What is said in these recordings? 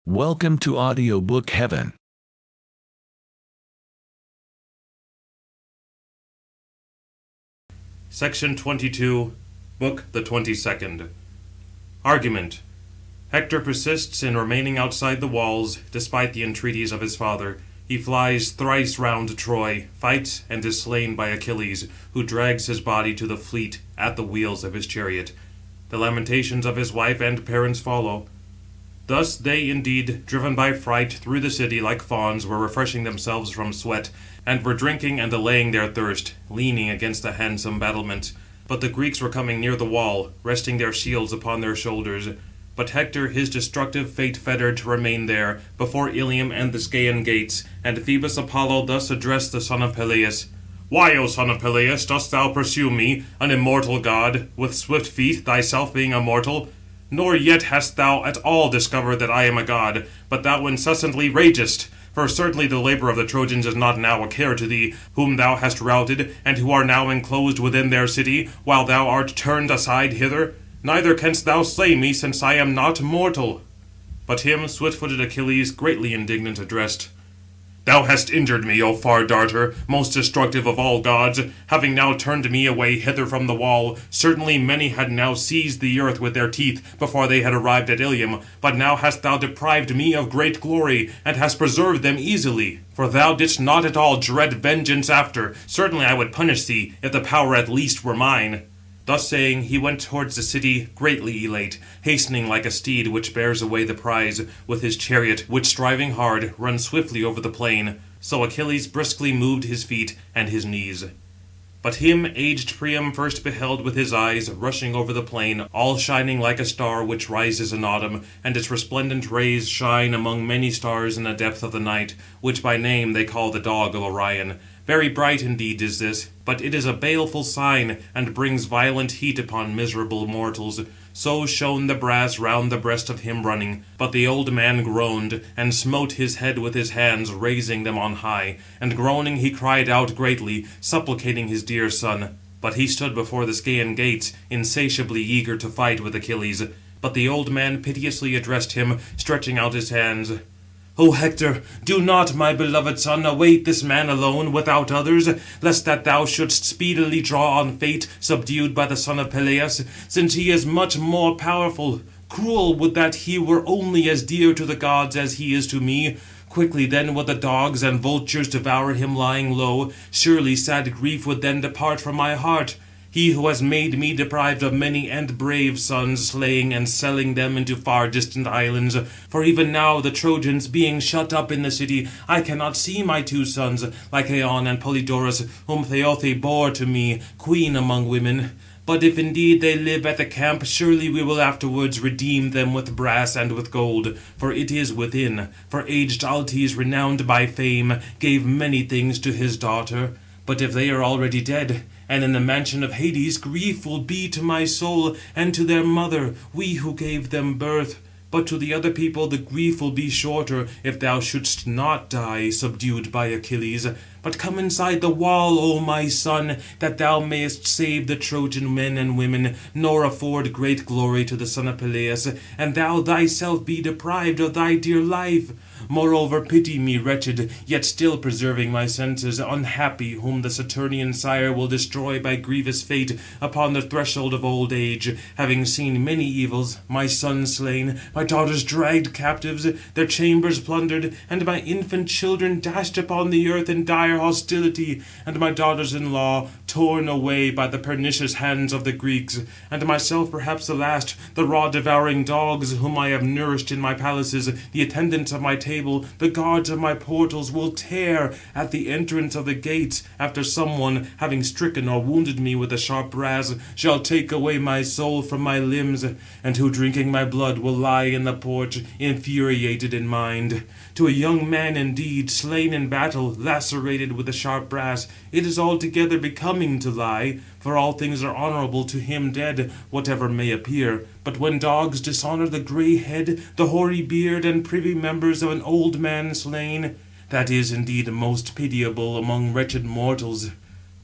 Welcome to Audiobook Heaven. Section 22, Book the 22nd. Argument. Hector persists in remaining outside the walls, despite the entreaties of his father. He flies thrice round Troy, fights, and is slain by Achilles, who drags his body to the fleet at the wheels of his chariot. The lamentations of his wife and parents follow. Thus they indeed, driven by fright through the city like fawns, were refreshing themselves from sweat, and were drinking and allaying their thirst, leaning against the handsome battlements. But the Greeks were coming near the wall, resting their shields upon their shoulders. But Hector his destructive fate fettered to remain there, before Ilium and the Scaean gates, and Phoebus Apollo thus addressed the son of Peleus: "Why, O son of Peleus, dost thou pursue me, an immortal god, with swift feet, thyself being a mortal? Nor yet hast thou at all discovered that I am a god, but thou incessantly ragest. For certainly the labour of the Trojans is not now a care to thee, whom thou hast routed, and who are now enclosed within their city, while thou art turned aside hither. Neither canst thou slay me, since I am not mortal." But him swift-footed Achilles, greatly indignant, addressed: "Thou hast injured me, O far-darter, most destructive of all gods, having now turned me away hither from the wall. Certainly many had now seized the earth with their teeth, before they had arrived at Ilium. But now hast thou deprived me of great glory, and hast preserved them easily. For thou didst not at all dread vengeance after. Certainly I would punish thee, if the power at least were mine." Thus saying, he went towards the city, greatly elate, hastening like a steed which bears away the prize, with his chariot, which striving hard, runs swiftly over the plain. So Achilles briskly moved his feet and his knees. But him aged Priam first beheld with his eyes, rushing over the plain, all shining like a star which rises in autumn, and its resplendent rays shine among many stars in the depth of the night, which by name they call the dog of Orion. Very bright indeed is this, but it is a baleful sign, and brings violent heat upon miserable mortals. So shone the brass round the breast of him running. But the old man groaned, and smote his head with his hands, raising them on high. And groaning he cried out greatly, supplicating his dear son. But he stood before the Scaean gates, insatiably eager to fight with Achilles. But the old man piteously addressed him, stretching out his hands: "O Hector, do not, my beloved son, await this man alone, without others, lest that thou shouldst speedily draw on fate, subdued by the son of Peleus, since he is much more powerful. Cruel would that he were only as dear to the gods as he is to me. Quickly then would the dogs and vultures devour him lying low. Surely sad grief would then depart from my heart. He who has made me deprived of many and brave sons, slaying and selling them into far distant islands. For even now the Trojans being shut up in the city, I cannot see my two sons, Lycaon and Polydorus, whom Theothe bore to me, queen among women. But if indeed they live at the camp, surely we will afterwards redeem them with brass and with gold, for it is within. For aged Altes, renowned by fame, gave many things to his daughter. But if they are already dead, and in the mansion of Hades, grief will be to my soul, and to their mother, we who gave them birth. But to the other people the grief will be shorter, if thou shouldst not die, subdued by Achilles. But come inside the wall, O my son, that thou mayest save the Trojan men and women, nor afford great glory to the son of Peleus, and thou thyself be deprived of thy dear life. Moreover, pity me, wretched, yet still preserving my senses, unhappy, whom the Saturnian sire will destroy by grievous fate upon the threshold of old age, having seen many evils, my sons slain, my daughters dragged captives, their chambers plundered, and my infant children dashed upon the earth in dire hostility, and my daughters-in-law torn away by the pernicious hands of the Greeks, and myself perhaps the last, the raw-devouring dogs, whom I have nourished in my palaces, the attendants of my table, the guards of my portals, will tear at the entrance of the gates, after some one, having stricken or wounded me with a sharp brass, shall take away my soul from my limbs, and who drinking my blood will lie in the porch, infuriated in mind. To a young man indeed, slain in battle, lacerated with a sharp brass, it is altogether becoming to lie, for all things are honourable to him dead, whatever may appear. But when dogs dishonour the grey head, the hoary beard, and privy members of an old man slain, that is indeed most pitiable among wretched mortals."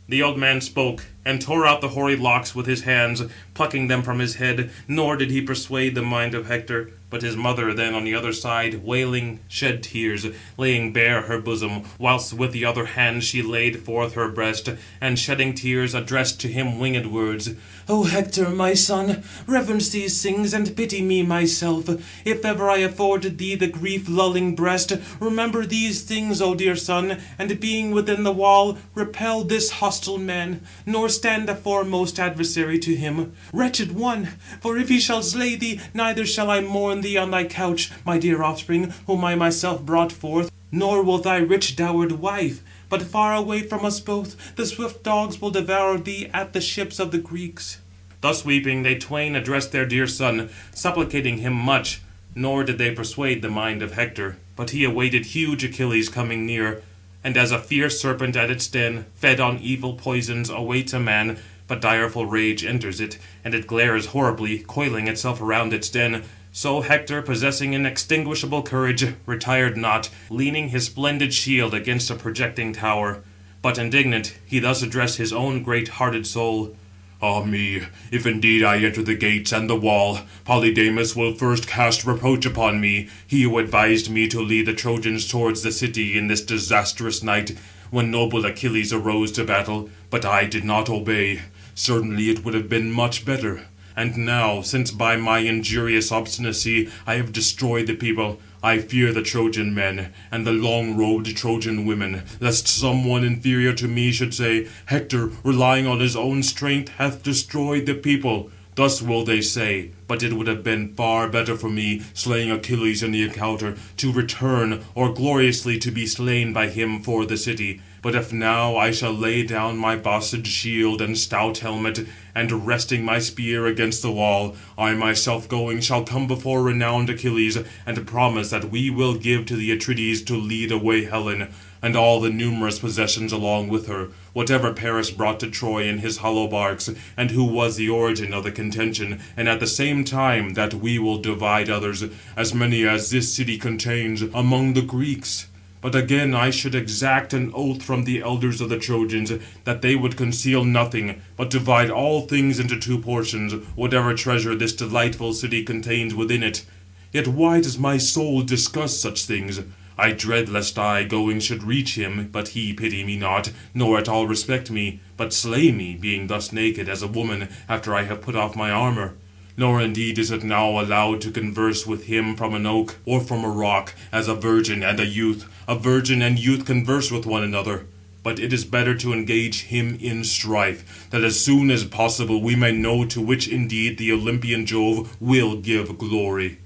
The old man spoke, and tore out the hoary locks with his hands, plucking them from his head. Nor did he persuade the mind of Hector. But his mother then on the other side, wailing, shed tears, laying bare her bosom, whilst with the other hand she laid forth her breast, and shedding tears, addressed to him winged words. O Hector, my son, reverence these things, and pity me myself. If ever I afforded thee the grief-lulling breast, remember these things, O dear son, and being within the wall, repel this hostile man, nor stand a foremost adversary to him. Wretched one! For if he shall slay thee, neither shall I mourn thee on thy couch, my dear offspring, whom I myself brought forth, nor will thy rich dowered wife. But far away from us both, the swift dogs will devour thee at the ships of the Greeks. Thus weeping, they twain addressed their dear son, supplicating him much. Nor did they persuade the mind of Hector, but he awaited huge Achilles coming near. And as a fierce serpent at its den, fed on evil poisons, awaits a man, but direful rage enters it, and it glares horribly, coiling itself around its den. So Hector, possessing inextinguishable courage, retired not, leaning his splendid shield against a projecting tower. But indignant, he thus addressed his own great-hearted soul. Ah me, if indeed I enter the gates and the wall, Polydamas will first cast reproach upon me, he who advised me to lead the Trojans towards the city in this disastrous night, when noble Achilles arose to battle, but I did not obey. Certainly it would have been much better. And now, since by my injurious obstinacy I have destroyed the people, I fear the Trojan men, and the long-robed Trojan women, lest some one inferior to me should say, Hector, relying on his own strength, hath destroyed the people. Thus will they say, but it would have been far better for me, slaying Achilles in the encounter, to return, or gloriously to be slain by him for the city. But if now I shall lay down my bossed shield and stout helmet, and resting my spear against the wall, I myself going shall come before renowned Achilles, and promise that we will give to the Atrides to lead away Helen, and all the numerous possessions along with her, whatever Paris brought to Troy in his hollow barks, and who was the origin of the contention, and at the same time that we will divide others, as many as this city contains, among the Greeks. But again I should exact an oath from the elders of the Trojans, that they would conceal nothing, but divide all things into two portions, whatever treasure this delightful city contains within it. Yet why does my soul discuss such things? I dread lest I, going, should reach him, but he pity me not, nor at all respect me, but slay me, being thus naked as a woman, after I have put off my armour. Nor indeed is it now allowed to converse with him from an oak, or from a rock, as a virgin and a youth. A virgin and youth converse with one another. But it is better to engage him in strife, that as soon as possible we may know to which indeed the Olympian Jove will give glory.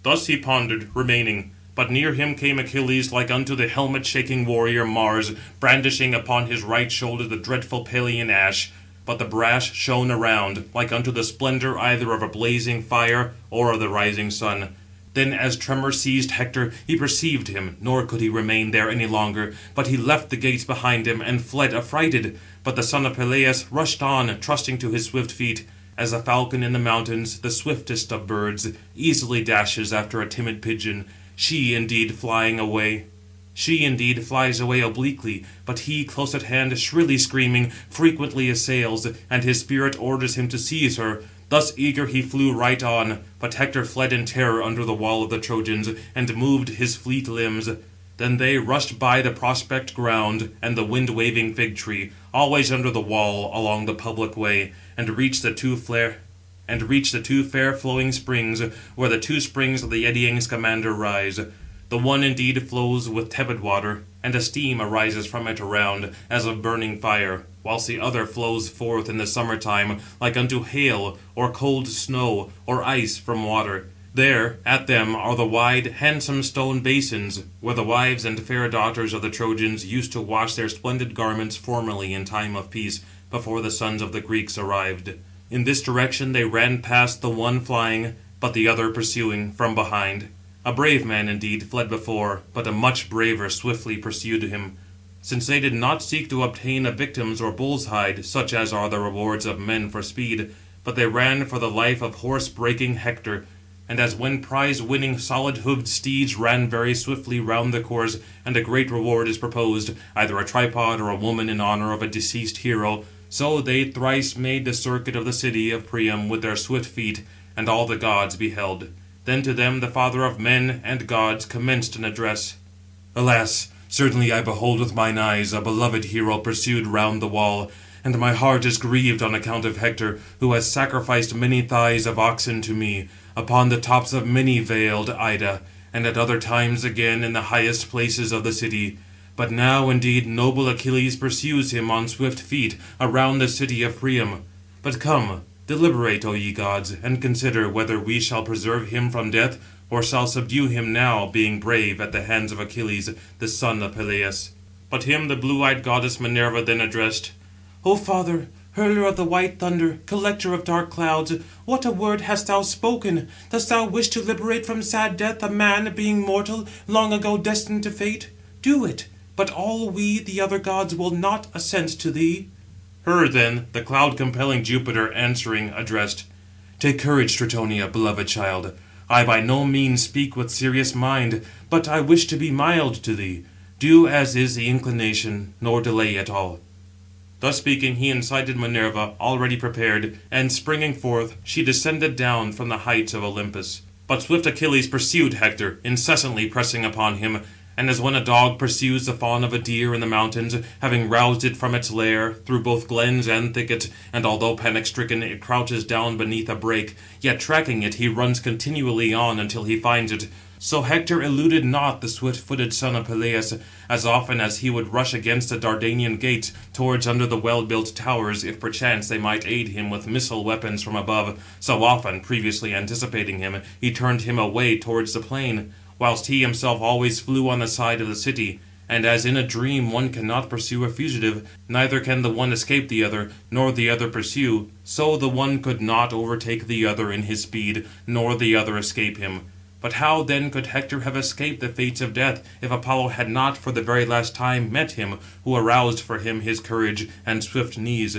Thus he pondered, remaining. But near him came Achilles, like unto the helmet-shaking warrior Mars, brandishing upon his right shoulder the dreadful Pelian ash. But the brass shone around, like unto the splendour either of a blazing fire, or of the rising sun. Then as tremor seized Hector, he perceived him, nor could he remain there any longer, but he left the gates behind him, and fled affrighted. But the son of Peleus rushed on, trusting to his swift feet. As a falcon in the mountains, the swiftest of birds, easily dashes after a timid pigeon, she indeed flies away obliquely, but he, close at hand, shrilly screaming, frequently assails, and his spirit orders him to seize her. Thus eager he flew right on, but Hector fled in terror under the wall of the Trojans, and moved his fleet limbs. Then they rushed by the prospect ground, and the wind-waving fig tree, always under the wall, along the public way, and reached the two fair flowing springs, where the two springs of the eddying Scamander rise. The one indeed flows with tepid water, and a steam arises from it around, as of burning fire, whilst the other flows forth in the summer time, like unto hail, or cold snow, or ice from water. There, at them, are the wide, handsome stone basins, where the wives and fair daughters of the Trojans used to wash their splendid garments formerly in time of peace, before the sons of the Greeks arrived. In this direction they ran past, the one flying, but the other pursuing, from behind. A brave man indeed fled before, but a much braver swiftly pursued him, since they did not seek to obtain a victim's or bull's hide, such as are the rewards of men for speed, but they ran for the life of horse-breaking Hector. And as when prize-winning solid-hoofed steeds ran very swiftly round the course, and a great reward is proposed, either a tripod or a woman in honour of a deceased hero, So they thrice made the circuit of the city of Priam with their swift feet, and all the gods beheld. Then to them the father of men and gods commenced an address. Alas, certainly I behold with mine eyes a beloved hero pursued round the wall, and my heart is grieved on account of Hector, who has sacrificed many thighs of oxen to me, upon the tops of many veiled Ida, and at other times again in the highest places of the city. But now indeed noble Achilles pursues him on swift feet around the city of Priam. But come, deliberate, O ye gods, and consider whether we shall preserve him from death, or shall subdue him now, being brave, at the hands of Achilles, the son of Peleus. But him the blue-eyed goddess Minerva then addressed. O father, hurler of the white thunder, collector of dark clouds, what a word hast thou spoken! Dost thou wish to liberate from sad death a man, being mortal, long ago destined to fate? Do it, but all we, the other gods, will not assent to thee. Her then the cloud-compelling Jupiter answering addressed. Take courage, Tritonia, beloved child. I by no means speak with serious mind, but I wish to be mild to thee. Do as is the inclination, nor delay at all. Thus speaking, he incited Minerva, already prepared, and springing forth, she descended down from the heights of Olympus. But swift Achilles pursued Hector, incessantly pressing upon him, and as when a dog pursues the fawn of a deer in the mountains, having roused it from its lair, through both glens and thickets, and although panic-stricken it crouches down beneath a brake, yet tracking it he runs continually on until he finds it, so Hector eluded not the swift-footed son of Peleus, as often as he would rush against the Dardanian gates, towards under the well-built towers, if perchance they might aid him with missile weapons from above, so often, previously anticipating him, he turned him away towards the plain, whilst he himself always flew on the side of the city. And as in a dream one cannot pursue a fugitive, neither can the one escape the other, nor the other pursue, so the one could not overtake the other in his speed, nor the other escape him. But how then could Hector have escaped the fates of death, if Apollo had not for the very last time met him, who aroused for him his courage and swift knees?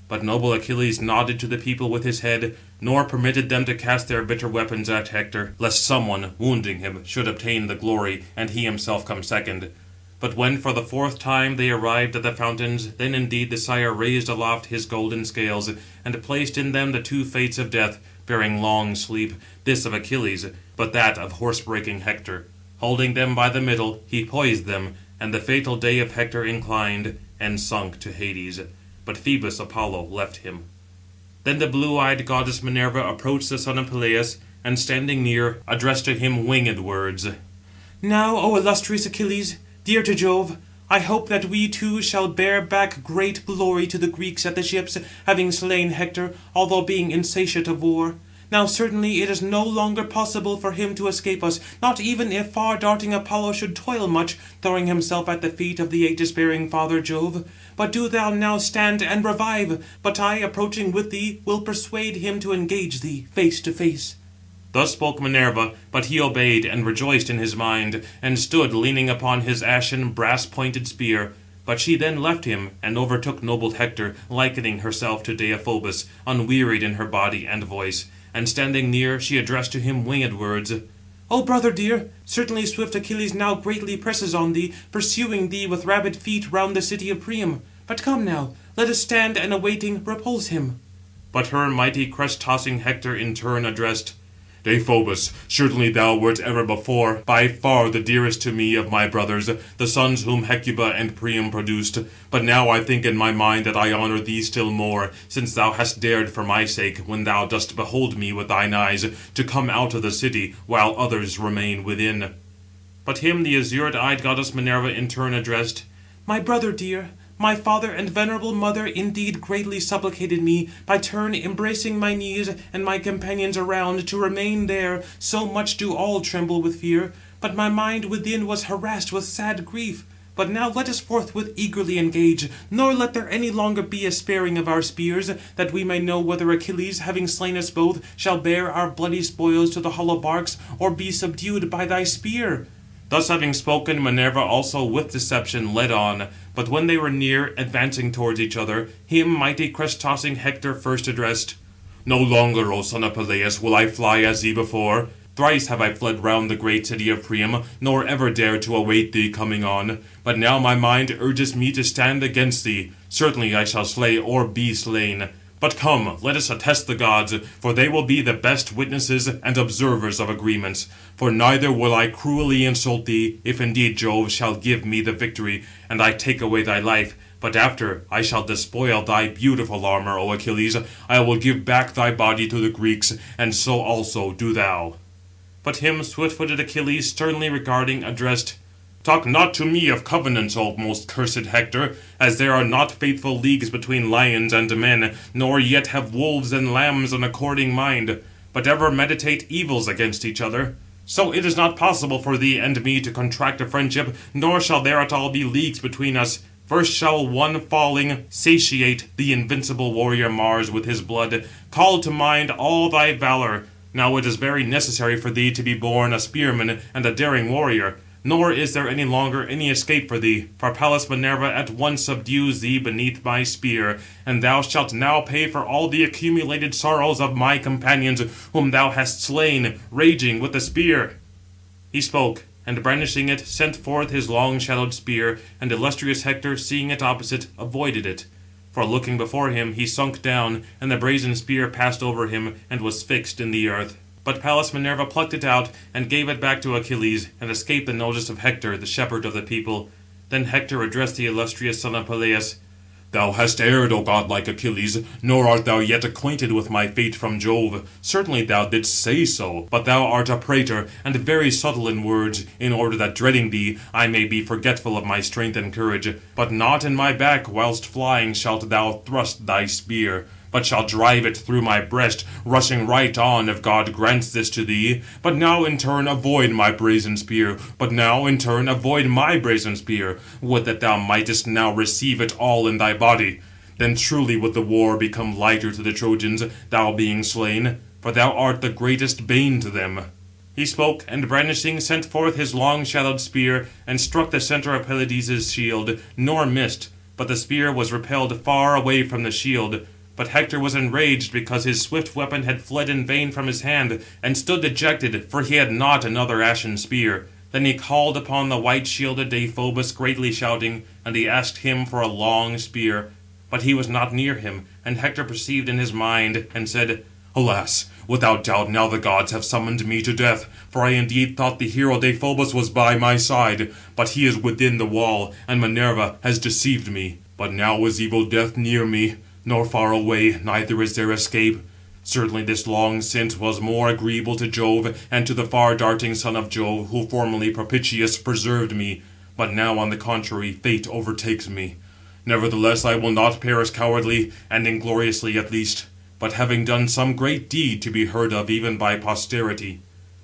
But noble Achilles nodded to the people with his head, nor permitted them to cast their bitter weapons at Hector, lest some one, wounding him, should obtain the glory, and he himself come second. But when for the fourth time they arrived at the fountains, then indeed the sire raised aloft his golden scales, and placed in them the two fates of death, bearing long sleep, this of Achilles, but that of horse-breaking Hector. Holding them by the middle, he poised them, and the fatal day of Hector inclined, and sunk to Hades. But Phoebus Apollo left him. Then the blue-eyed goddess Minerva approached the son of Peleus, and standing near, addressed to him winged words. Now, O illustrious Achilles, dear to Jove, I hope that we too shall bear back great glory to the Greeks at the ships, having slain Hector, although being insatiate of war. Now certainly it is no longer possible for him to escape us, not even if far-darting Apollo should toil much, throwing himself at the feet of the aegis-bearing father Jove. But do thou now stand and revive, but I, approaching with thee, will persuade him to engage thee face to face. Thus spoke Minerva, but he obeyed, and rejoiced in his mind, and stood leaning upon his ashen, brass-pointed spear. But she then left him, and overtook noble Hector, likening herself to Deiphobus, unwearied in her body and voice. And standing near, she addressed to him winged words. O brother dear, certainly swift Achilles now greatly presses on thee, pursuing thee with rapid feet round the city of Priam. But come now, let us stand and awaiting repulse him. But her mighty crest-tossing Hector in turn addressed. Deiphobus, certainly thou wert ever before by far the dearest to me of my brothers, the sons whom Hecuba and Priam produced. But now I think in my mind that I honour thee still more, since thou hast dared for my sake, when thou dost behold me with thine eyes, to come out of the city, while others remain within. But him the azure-eyed goddess Minerva in turn addressed. My brother dear, my father and venerable mother indeed greatly supplicated me, by turn embracing my knees and my companions around, to remain there, so much do all tremble with fear. But my mind within was harassed with sad grief. But now let us forthwith eagerly engage, nor let there any longer be a sparing of our spears, that we may know whether Achilles, having slain us both, shall bear our bloody spoils to the hollow barks, or be subdued by thy spear. Thus having spoken, Minerva also with deception led on. But when they were near, advancing towards each other, him mighty crest-tossing Hector first addressed. No longer, O son of Peleus, will I fly as thee before. Thrice have I fled round the great city of Priam, nor ever dared to await thee coming on. But now my mind urges me to stand against thee. Certainly I shall slay or be slain. But come, let us attest the gods, for they will be the best witnesses and observers of agreements. For neither will I cruelly insult thee, if indeed Jove shall give me the victory, and I take away thy life. But after I shall despoil thy beautiful armour, O Achilles, I will give back thy body to the Greeks, and so also do thou. But him swift-footed Achilles, sternly regarding, addressed, Talk not to me of covenants, O most cursed Hector, as there are not faithful leagues between lions and men, nor yet have wolves and lambs an according mind, but ever meditate evils against each other. So it is not possible for thee and me to contract a friendship, nor shall there at all be leagues between us. First shall one falling satiate the invincible warrior Mars with his blood, call to mind all thy valour. Now it is very necessary for thee to be born a spearman and a daring warrior, nor is there any longer any escape for thee, for Pallas Minerva at once subdues thee beneath my spear, and thou shalt now pay for all the accumulated sorrows of my companions, whom thou hast slain, raging with the spear. He spoke, and brandishing it, sent forth his long-shadowed spear, and illustrious Hector, seeing it opposite, avoided it. For looking before him, he sunk down, and the brazen spear passed over him, and was fixed in the earth. But Pallas Minerva plucked it out, and gave it back to Achilles, and escaped the notice of Hector, the shepherd of the people. Then Hector addressed the illustrious son of Peleus, Thou hast erred, O godlike Achilles, nor art thou yet acquainted with my fate from Jove. Certainly thou didst say so, but thou art a prater, and very subtle in words, in order that dreading thee, I may be forgetful of my strength and courage. But not in my back, whilst flying, shalt thou thrust thy spear, but shalt drive it through my breast, rushing right on, if God grants this to thee. But now in turn avoid my brazen spear, but now in turn avoid my brazen spear. Would that thou mightest now receive it all in thy body. Then truly would the war become lighter to the Trojans, thou being slain, for thou art the greatest bane to them. He spoke, and brandishing, sent forth his long-shadowed spear, and struck the centre of Pelides' shield, nor missed, but the spear was repelled far away from the shield. But Hector was enraged, because his swift weapon had fled in vain from his hand, and stood dejected, for he had not another ashen spear. Then he called upon the white-shielded Deiphobus, greatly shouting, and he asked him for a long spear. But he was not near him, and Hector perceived in his mind, and said, Alas, without doubt now the gods have summoned me to death, for I indeed thought the hero Deiphobus was by my side, but he is within the wall, and Minerva has deceived me. But now is evil death near me, nor far away, neither is there escape. Certainly this long since was more agreeable to Jove, and to the far-darting son of Jove, who formerly propitious preserved me. But now, on the contrary, fate overtakes me. Nevertheless I will not perish cowardly, and ingloriously at least, but having done some great deed to be heard of even by posterity.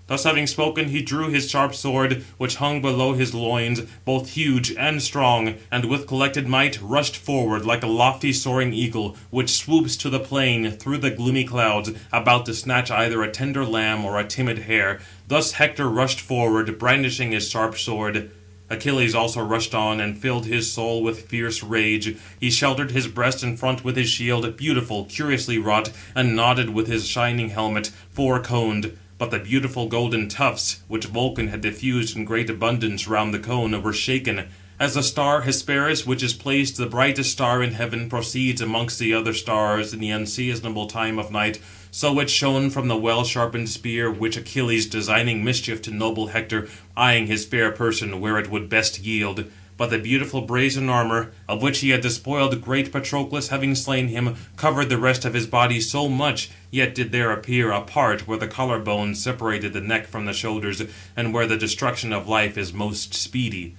Thus having spoken, he drew his sharp sword, which hung below his loins, both huge and strong, and with collected might rushed forward like a lofty soaring eagle, which swoops to the plain through the gloomy clouds, about to snatch either a tender lamb or a timid hare. Thus Hector rushed forward, brandishing his sharp sword. Achilles also rushed on, and filled his soul with fierce rage. He sheltered his breast in front with his shield, beautiful, curiously wrought, and nodded with his shining helmet, four-coned. But the beautiful golden tufts, which Vulcan had diffused in great abundance round the cone, were shaken. As the star Hesperus, which is placed the brightest star in heaven, proceeds amongst the other stars in the unseasonable time of night, so it shone from the well-sharpened spear, which Achilles, designing mischief to noble Hector, eyeing his fair person where it would best yield. But the beautiful brazen armour, of which he had despoiled great Patroclus, having slain him, covered the rest of his body so much, yet did there appear a part where the collar bone separated the neck from the shoulders, and where the destruction of life is most speedy.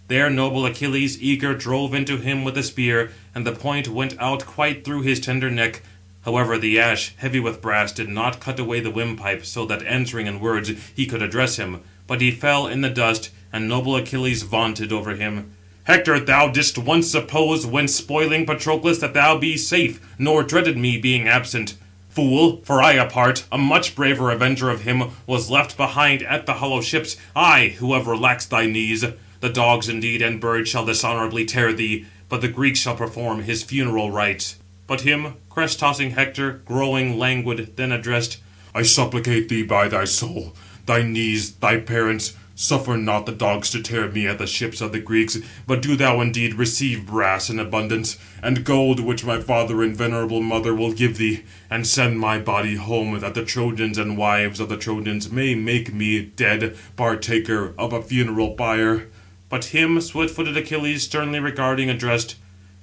There noble Achilles, eager, drove into him with the spear, and the point went out quite through his tender neck. However, the ash, heavy with brass, did not cut away the windpipe, so that answering in words he could address him. But he fell in the dust, and noble Achilles vaunted over him. Hector, thou didst once suppose, when spoiling Patroclus, that thou be safe, nor dreaded me being absent. Fool, for I apart, a much braver avenger of him, was left behind at the hollow ships, I, whoever lacks thy knees. The dogs indeed and birds shall dishonourably tear thee, but the Greeks shall perform his funeral rites. But him, crest-tossing Hector, growing languid, then addressed, I supplicate thee by thy soul, thy knees, thy parents. Suffer not the dogs to tear me at the ships of the Greeks, but do thou indeed receive brass in abundance, and gold which my father and venerable mother will give thee, and send my body home, that the Trojans and wives of the Trojans may make me dead partaker of a funeral pyre." But him swift-footed Achilles sternly regarding addressed: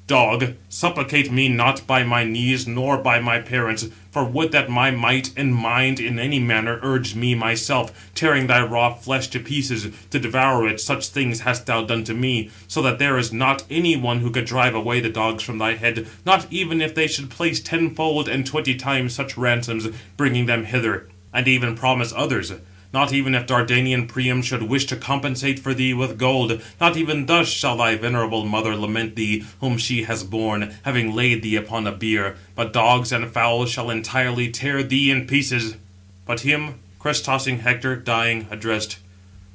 "Dog, supplicate me not by my knees, nor by my parents, for would that my might and mind in any manner urged me myself, tearing thy raw flesh to pieces, to devour it. Such things hast thou done to me, so that there is not any one who could drive away the dogs from thy head, not even if they should place 10-fold and 20 times such ransoms, bringing them hither, and even promise others. Not even if Dardanian Priam should wish to compensate for thee with gold, not even thus shall thy venerable mother lament thee, whom she has borne, having laid thee upon a bier, but dogs and fowls shall entirely tear thee in pieces." But him crest-tossing Hector, dying, addressed: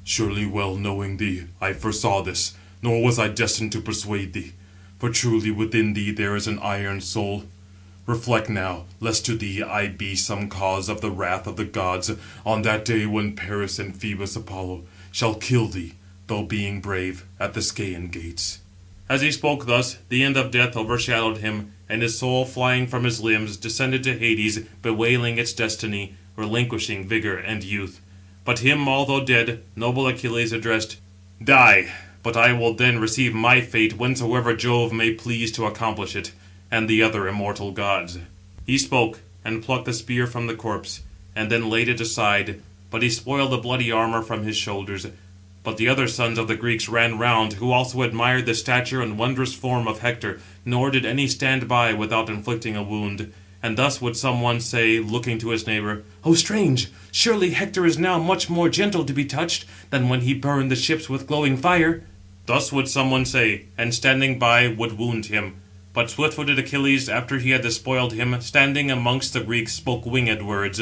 "Surely well knowing thee, I foresaw this, nor was I destined to persuade thee. For truly within thee there is an iron soul. Reflect now, lest to thee I be some cause of the wrath of the gods, on that day when Paris and Phoebus Apollo shall kill thee, though being brave, at the Scaean gates." As he spoke thus, the end of death overshadowed him, and his soul, flying from his limbs, descended to Hades, bewailing its destiny, relinquishing vigour and youth. But him, although dead, noble Achilles addressed: "Die, but I will then receive my fate whensoever Jove may please to accomplish it, and the other immortal gods." He spoke, and plucked the spear from the corpse, and then laid it aside, but he spoiled the bloody armour from his shoulders. But the other sons of the Greeks ran round, who also admired the stature and wondrous form of Hector, nor did any stand by without inflicting a wound. And thus would some one say, looking to his neighbour: "O strange! Surely Hector is now much more gentle to be touched, than when he burned the ships with glowing fire." Thus would some one say, and standing by would wound him. But swift-footed Achilles, after he had despoiled him, standing amongst the Greeks, spoke winged words: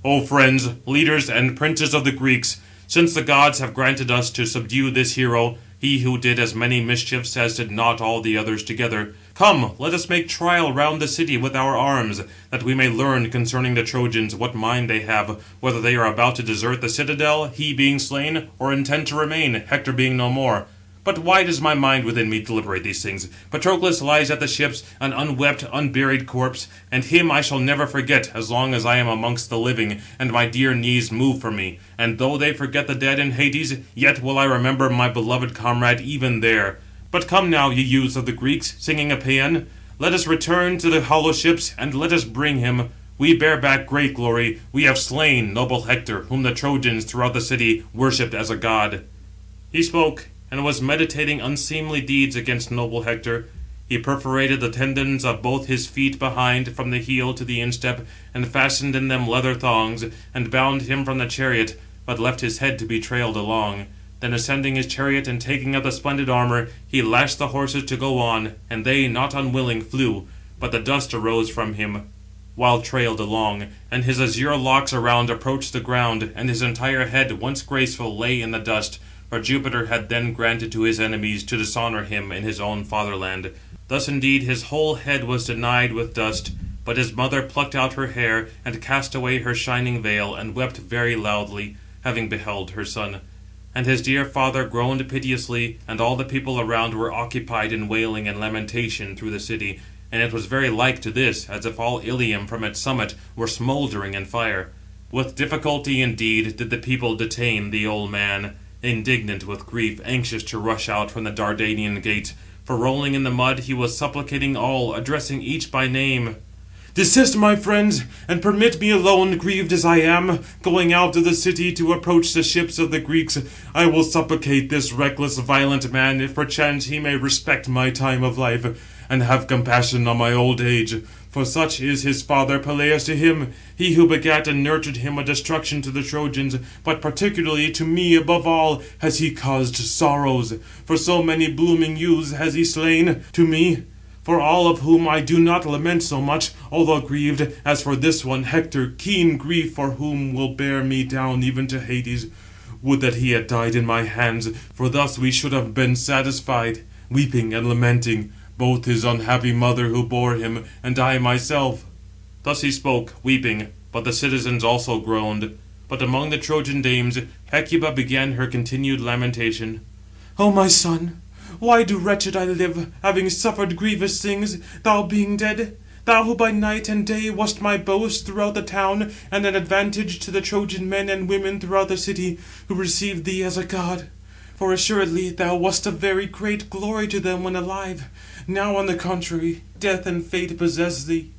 "O friends, leaders, and princes of the Greeks, since the gods have granted us to subdue this hero, he who did as many mischiefs as did not all the others together, come, let us make trial round the city with our arms, that we may learn concerning the Trojans what mind they have, whether they are about to desert the citadel, he being slain, or intend to remain, Hector being no more. But why does my mind within me deliberate these things? Patroclus lies at the ships, an unwept, unburied corpse, and him I shall never forget, as long as I am amongst the living, and my dear knees move for me. And though they forget the dead in Hades, yet will I remember my beloved comrade even there. But come now, ye youths of the Greeks, singing a paean, let us return to the hollow ships, and let us bring him. We bear back great glory. We have slain noble Hector, whom the Trojans throughout the city worshipped as a god." He spoke, and was meditating unseemly deeds against noble Hector. He perforated the tendons of both his feet behind, from the heel to the instep, and fastened in them leather thongs, and bound him from the chariot, but left his head to be trailed along. Then ascending his chariot, and taking up the splendid armour, he lashed the horses to go on, and they, not unwilling, flew. But the dust arose from him, while trailed along, and his azure locks around approached the ground, and his entire head, once graceful, lay in the dust. For Jupiter had then granted to his enemies to dishonour him in his own fatherland. Thus indeed his whole head was denied with dust. But his mother plucked out her hair, and cast away her shining veil, and wept very loudly, having beheld her son. And his dear father groaned piteously, and all the people around were occupied in wailing and lamentation through the city. And it was very like to this, as if all Ilium from its summit were smouldering in fire. With difficulty indeed did the people detain the old man, indignant with grief, anxious to rush out from the Dardanian gate. For rolling in the mud, he was supplicating all, addressing each by name: "Desist, my friends, and permit me alone, grieved as I am, going out of the city to approach the ships of the Greeks. I will supplicate this reckless, violent man, if perchance he may respect my time of life, and have compassion on my old age. For such is his father Peleus to him, he who begat and nurtured him a destruction to the Trojans, but particularly to me above all has he caused sorrows. For so many blooming youths has he slain to me, for all of whom I do not lament so much, although grieved, as for this one, Hector, keen grief for whom will bear me down even to Hades. Would that he had died in my hands, for thus we should have been satisfied, weeping and lamenting, both his unhappy mother who bore him, and I myself." Thus he spoke, weeping, but the citizens also groaned. But among the Trojan dames, Hecuba began her continued lamentation. "O my son, why do wretched I live, having suffered grievous things, thou being dead? Thou who by night and day wast my boast throughout the town, and an advantage to the Trojan men and women throughout the city, who received thee as a god. For assuredly thou wast a very great glory to them when alive. Now, on the contrary, death and fate possess thee."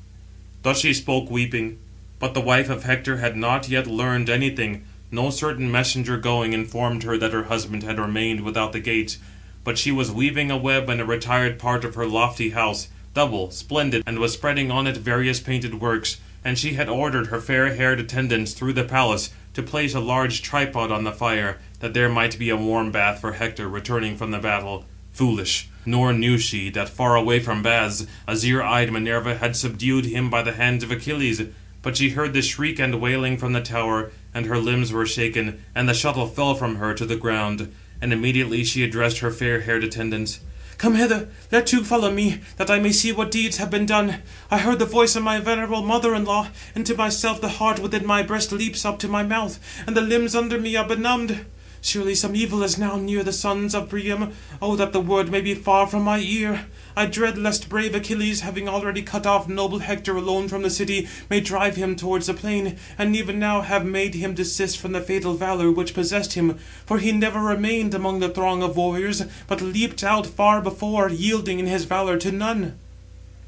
Thus she spoke weeping. But the wife of Hector had not yet learned anything. No certain messenger going informed her that her husband had remained without the gates. But she was weaving a web in a retired part of her lofty house, double, splendid, and was spreading on it various painted works. And she had ordered her fair-haired attendants through the palace to place a large tripod on the fire, that there might be a warm bath for Hector returning from the battle. Foolish! Nor knew she that far away from baths, azure-eyed Minerva had subdued him by the hands of Achilles. But she heard the shriek and wailing from the tower, and her limbs were shaken, and the shuttle fell from her to the ground. And immediately she addressed her fair-haired attendants. "Come hither, let two follow me, that I may see what deeds have been done. I heard the voice of my venerable mother-in-law, and to myself the heart within my breast leaps up to my mouth, and the limbs under me are benumbed. Surely some evil is now near the sons of Priam. Oh, that the word may be far from my ear! I dread lest brave Achilles, having already cut off noble Hector alone from the city, may drive him towards the plain, and even now have made him desist from the fatal valour which possessed him. For he never remained among the throng of warriors, but leaped out far before, yielding in his valour to none."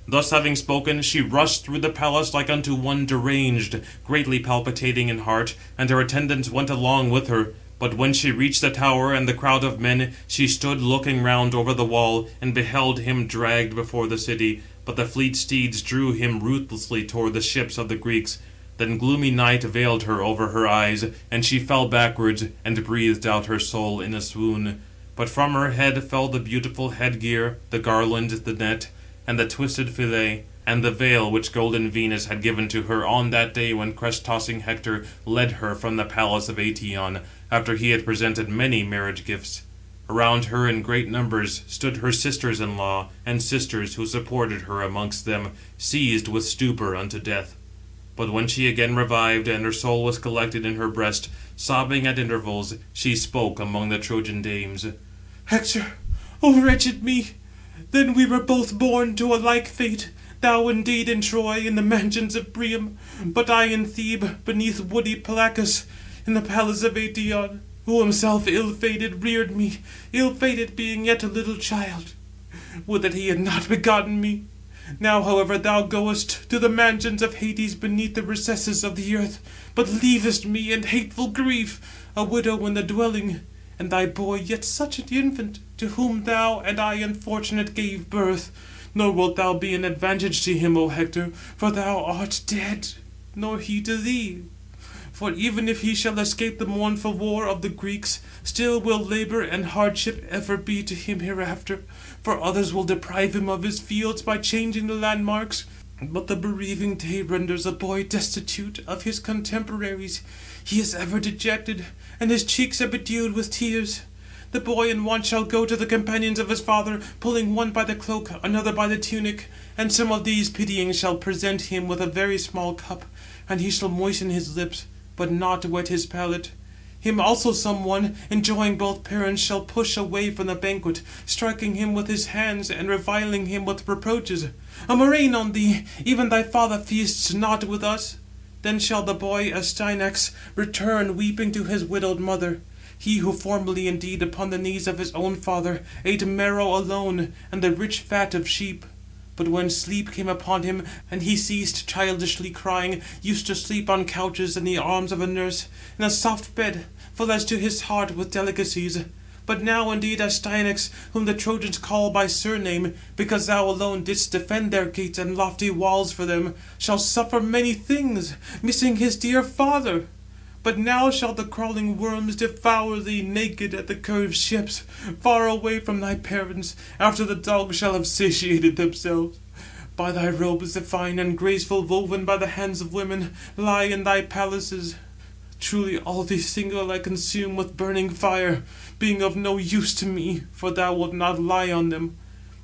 Thus having spoken, she rushed through the palace like unto one deranged, greatly palpitating in heart, and her attendants went along with her. But when she reached the tower and the crowd of men, she stood looking round over the wall, and beheld him dragged before the city. But the fleet steeds drew him ruthlessly toward the ships of the Greeks. Then gloomy night veiled her over her eyes, and she fell backwards, and breathed out her soul in a swoon. But from her head fell the beautiful headgear, the garland, the net, and the twisted fillet, and the veil which golden Venus had given to her on that day when crest-tossing Hector led her from the palace of Aetion, after he had presented many marriage gifts. Around her in great numbers stood her sisters-in-law, and sisters who supported her amongst them, seized with stupor unto death. But when she again revived, and her soul was collected in her breast, sobbing at intervals, she spoke among the Trojan dames. "Hector, O wretched me! Then we were both born to a like fate. Thou indeed in Troy, in the mansions of Priam, but I in Thebe, beneath woody Placus, in the palace of Aetion, who himself ill-fated reared me, ill-fated being yet a little child. Would that he had not begotten me! Now, however, thou goest to the mansions of Hades beneath the recesses of the earth, but leavest me in hateful grief, a widow in the dwelling, and thy boy yet such an infant, to whom thou and I unfortunate gave birth. Nor wilt thou be an advantage to him, O Hector, for thou art dead, nor he to thee. For even if he shall escape the mournful war of the Greeks, still will labour and hardship ever be to him hereafter, for others will deprive him of his fields by changing the landmarks. But the bereaving day renders a boy destitute of his contemporaries. He is ever dejected, and his cheeks are bedewed with tears. The boy in want shall go to the companions of his father, pulling one by the cloak, another by the tunic, and some of these pitying shall present him with a very small cup, and he shall moisten his lips, but not wet his palate. Him also some one, enjoying both parents, shall push away from the banquet, striking him with his hands, and reviling him with reproaches. A murrain on thee! Even thy father feasts not with us. Then shall the boy Astyanax return weeping to his widowed mother, he who formerly indeed upon the knees of his own father ate marrow alone, and the rich fat of sheep. But when sleep came upon him, and he ceased childishly crying, used to sleep on couches in the arms of a nurse, in a soft bed, full as to his heart with delicacies. But now indeed Astyanax, whom the Trojans call by surname, because thou alone didst defend their gates and lofty walls for them, shall suffer many things, missing his dear father. But now shall the crawling worms devour thee naked at the curved ships, far away from thy parents, after the dogs shall have satiated themselves. By thy robes, the fine and graceful, woven by the hands of women, lie in thy palaces. Truly all these things will I consume with burning fire, being of no use to me, for thou wilt not lie on them.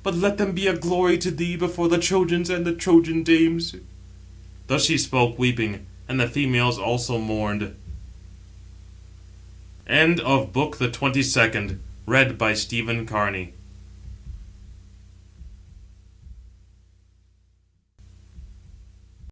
But let them be a glory to thee before the Trojans and the Trojan dames." Thus she spoke weeping, and the females also mourned. End of Book the 22nd. Read by Stephen Carney.